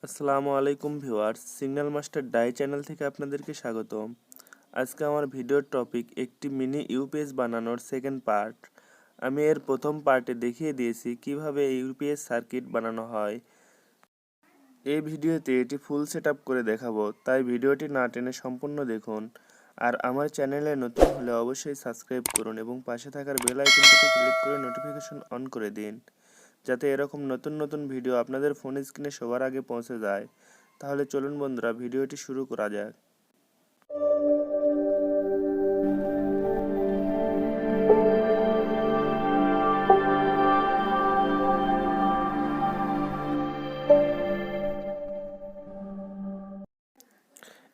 আসসালামু আলাইকুম viewers, signal master die channel থেকে আপনাদেরকে স্বাগতম। আজকে আমার ভিডিওর টপিক একটি মিনি ইউপিএস বানানোর সেকেন্ড পার্ট। আমি এর প্রথম পার্টে দেখিয়ে দিয়েছি কিভাবে ইউপিএস সার্কিট বানানো হয়। এই ভিডিওতে এটি ফুল সেটআপ করে দেখাবো, তাই ভিডিওটি না টেনে সম্পূর্ণ দেখুন। আর আমার চ্যানেলে নতুন হলে অবশ্যই সাবস্ক্রাইব করুন এবং পাশে থাকার বেল আইকনটিতে ক্লিক করে নোটিফিকেশন অন করে দিন, যাতে এরকম নতুন নতুন ভিডিও আপনাদের ফোন স্ক্রিনে সবার আগে পৌঁছে যায়। তাহলে চলুন বন্ধুরা, ভিডিওটি শুরু করা যাক।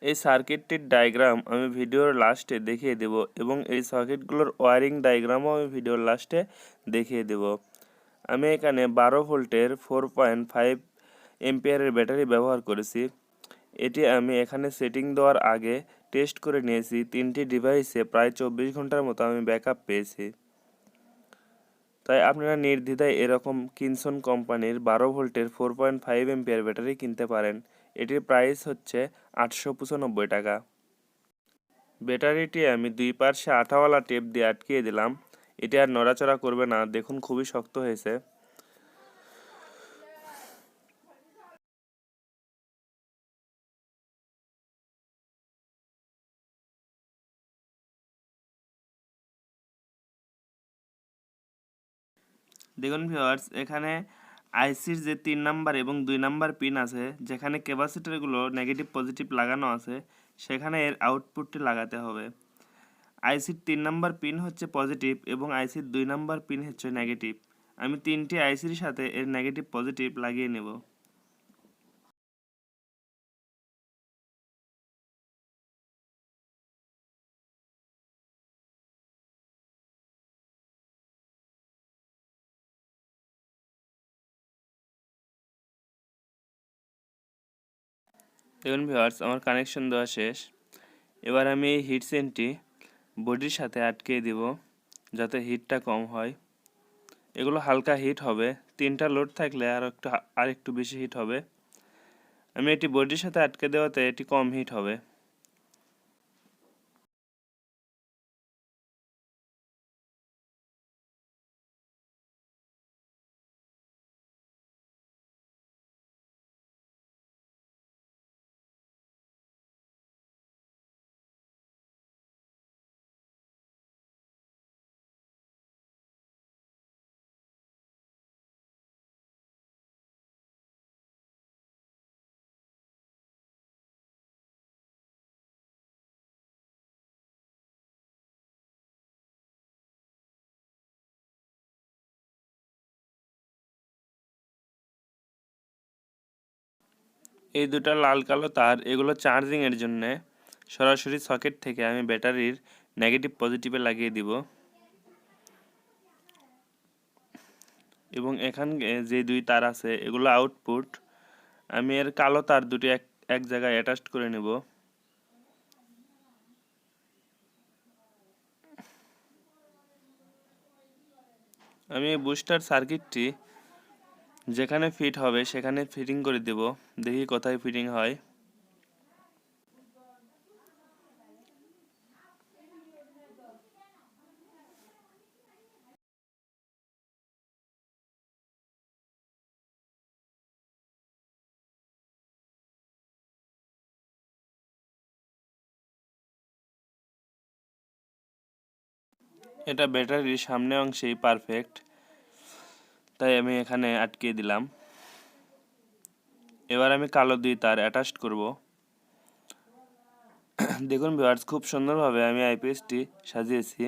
এই সার্কিটটির ডায়াগ্রাম আমি ভিডিওর লাস্টে দেখিয়ে দেব এবং এই সার্কিটগুলোর ওয়্যারিং ডায়াগ্রামও আমি ভিডিওর লাস্টে দেখিয়ে দেব। আমি এখানে 12 ভোল্টের 4.5 এম্পিয়ারের ব্যাটারি ব্যবহার করেছি। এটি আমি এখানে সেটিং দেওয়ার আগে টেস্ট করে নিয়েছি। তিনটি ডিভাইসে প্রায় 24 ঘন্টার মতো আমি ব্যাকআপ পেয়েছি। তাই আপনারা নির্দ্বিধায় এরকম কিনসন কোম্পানির 12 ভোল্টের 4.5 এম্পিয়ার ব্যাটারি কিনতে পারেন। এটির প্রাইস হচ্ছে 895 টাকা। ব্যাটারিটি আমি দুই পার্শ্বে আঠাওয়ালা টেপ দিয়ে আটকিয়ে দিলাম। এটি আর নড়াচড়া করবে না, দেখুন খুবই শক্ত হয়েছে। দেখুন ভিউয়ার্স, এখানে আইসির যে 3 নাম্বার এবং 2 নাম্বার পিন আছে, যেখানে ক্যাপাসিটরগুলো নেগেটিভ পজিটিভ লাগানো আছে, সেখানে এর আউটপুটটি লাগাতে হবে। আইসির 3 নাম্বার পিন হচ্ছে পজিটিভ এবং আইসির 2 নাম্বার পিন হচ্ছে নেগেটিভ। আমি তিনটি আইসির সাথে এর নেগেটিভ পজিটিভ লাগিয়ে নেব। দেখুন ভিউয়ার্স, আমার কানেকশন দেওয়া শেষ। এবার আমি এই হিট সেন্টটি বডির সাথে আটকে দিব, যাতে হিটটা কম হয়। এগুলো হালকা হিট হবে, 3টা লোড থাকলে আর একটু বেশি হিট হবে। আমি এটি বডির সাথে আটকে দেওয়াতে এটি কম হিট হবে। এই দুটো লাল কালো তার, এগুলো চার্জিংয়ের জন্যে। সরাসরি সকেট থেকে আমি ব্যাটারির নেগেটিভ পজিটিভে লাগিয়ে দিব এবং এখানে যে 2 তার আছে এগুলো আউটপুট। আমি এর কালো তার দুটি এক জায়গায় অ্যাটাচ করে নেব। আমি এই বুস্টার সার্কিটটি যেখানে ফিট হবে সেখানে ফিটিং করে দেব, দেখি কোথায় ফিটিং হয়। এটা ব্যাটারির সামনে অংশেই পারফেক্ট, তাই আমি এখানে আটকে দিলাম। এবার আমি কালো 2 তার অ্যাটাচ করব। দেখুন ভিউয়ার্স, খুব সুন্দরভাবে আমি আইপিএসটি সাজিয়েছি।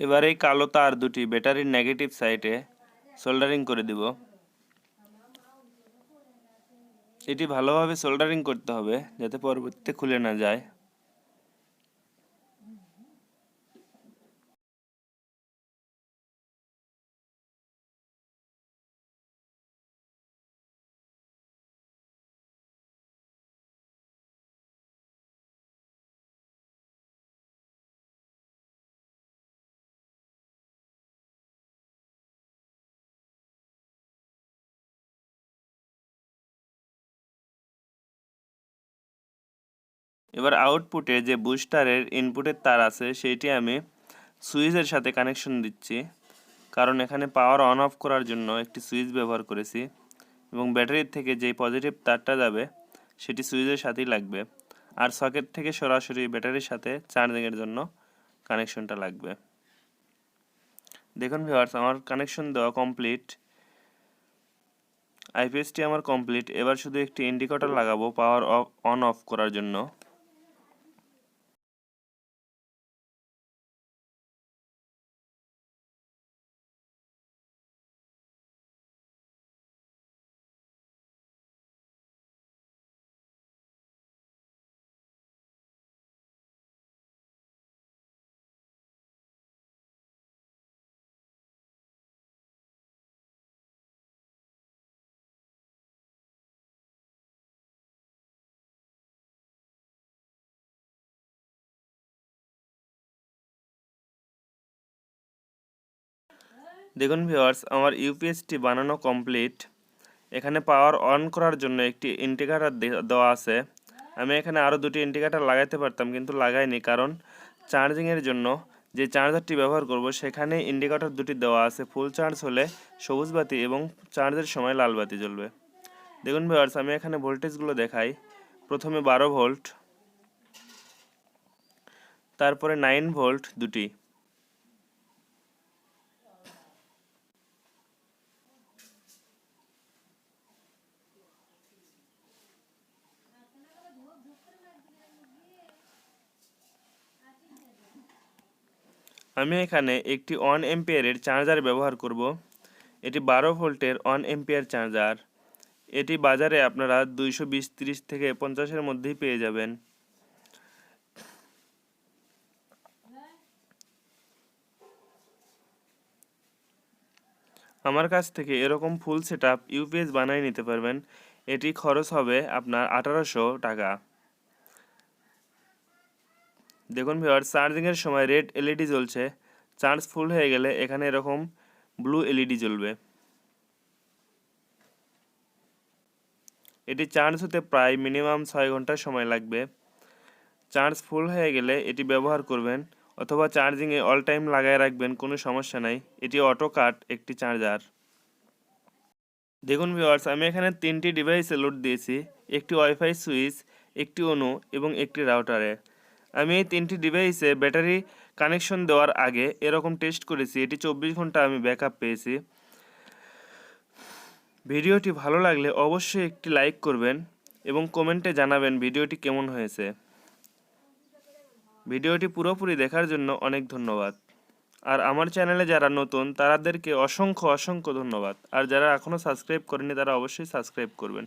এবার এই কালো তার দুটি ব্যাটারির নেগেটিভ সাইডে সোল্ডারিং করে দিব। এটি ভালোভাবে সোল্ডারিং করতে হবে যাতে পরবর্তীতে খুলে না যায়। এবার আউটপুটে যে বুস্টারের ইনপুটের তার আছে সেইটি আমি সুইচের সাথে কানেকশন দিচ্ছি, কারণ এখানে পাওয়ার অন অফ করার জন্য একটি সুইচ ব্যবহার করেছি এবং ব্যাটারির থেকে যেই পজিটিভ তারটা যাবে সেটি সুইচের সাথেই লাগবে, আর সকেট থেকে সরাসরি ব্যাটারির সাথে চার্জিংয়ের জন্য কানেকশনটা লাগবে। দেখুন ভিউয়ার্স, আমার কানেকশন দেওয়া কমপ্লিট, আইপিএসটি আমার কমপ্লিট। এবার শুধু একটি ইন্ডিকেটর লাগাবো পাওয়ার অন অফ করার জন্য। দেখুন ভিউয়ার্স, আমার ইউপিএসটি বানানো কমপ্লিট। এখানে পাওয়ার অন করার জন্য একটি ইন্ডিকেটর দেওয়া আছে। আমি এখানে আরও দুটি ইন্ডিকেটর লাগাইতে পারতাম কিন্তু লাগাইনি, কারণ চার্জিংয়ের জন্য যে চার্জারটি ব্যবহার করব সেখানে ইন্ডিকেটর দুটি দেওয়া আছে। ফুল চার্জ হলে সবুজ বাতি এবং চার্জের সময় লাল বাতি জ্বলবে। দেখুন ভিউয়ার্স, আমি এখানে ভোল্টেজগুলো দেখাই। প্রথমে 12 ভোল্ট, তারপরে 9 ভোল্ট দুটি, আমি এখানে একটি 1 এম্পিয়ারের চার্জার ব্যবহার করব। এটি 12 ভোল্টের 1 এম্পিয়ার চার্জার। এটি বাজারে আপনারা 220-30 থেকে 50-এর মধ্যেই পেয়ে যাবেন। আমার কাছ থেকে এরকম ফুল সেটআপ ইউপিএস বানিয়ে নিতে পারবেন। এটি খরচ হবে আপনার 1800 টাকা। দেখুন ভিউয়ার, চার্জিংয়ের সময় রেড এলইডি জ্বলছে। চার্জ ফুল হয়ে গেলে এখানে এরকম ব্লু এলইডি জ্বলবে। এটি চার্জ হতে প্রায় মিনিমাম 6 ঘন্টা সময় লাগবে। চার্জ ফুল হয়ে গেলে এটি ব্যবহার করবেন, অথবা চার্জিংয়ে অল টাইম লাগায় রাখবেন, কোনো সমস্যা নাই। এটি অটো কাট একটি চার্জার। দেখুন ভিউয়ার্স, আমি এখানে 3টি ডিভাইসে লোড দিয়েছি, একটি ওয়াইফাই সুইচ, একটি অনু এবং একটি রাউটারে। আমি এই 3টি ডিভাইসে ব্যাটারি কানেকশন দেওয়ার আগে এরকম টেস্ট করেছি। এটি 24 ঘন্টা আমি ব্যাকআপ পেয়েছি। ভিডিওটি ভালো লাগলে অবশ্যই একটি লাইক করবেন এবং কমেন্টে জানাবেন ভিডিওটি কেমন হয়েছে। ভিডিওটি পুরোপুরি দেখার জন্য অনেক ধন্যবাদ। আর আমার চ্যানেলে যারা নতুন তাদেরকে অসংখ্য অসংখ্য ধন্যবাদ। আর যারা এখনও সাবস্ক্রাইব করেনি তারা অবশ্যই সাবস্ক্রাইব করবেন।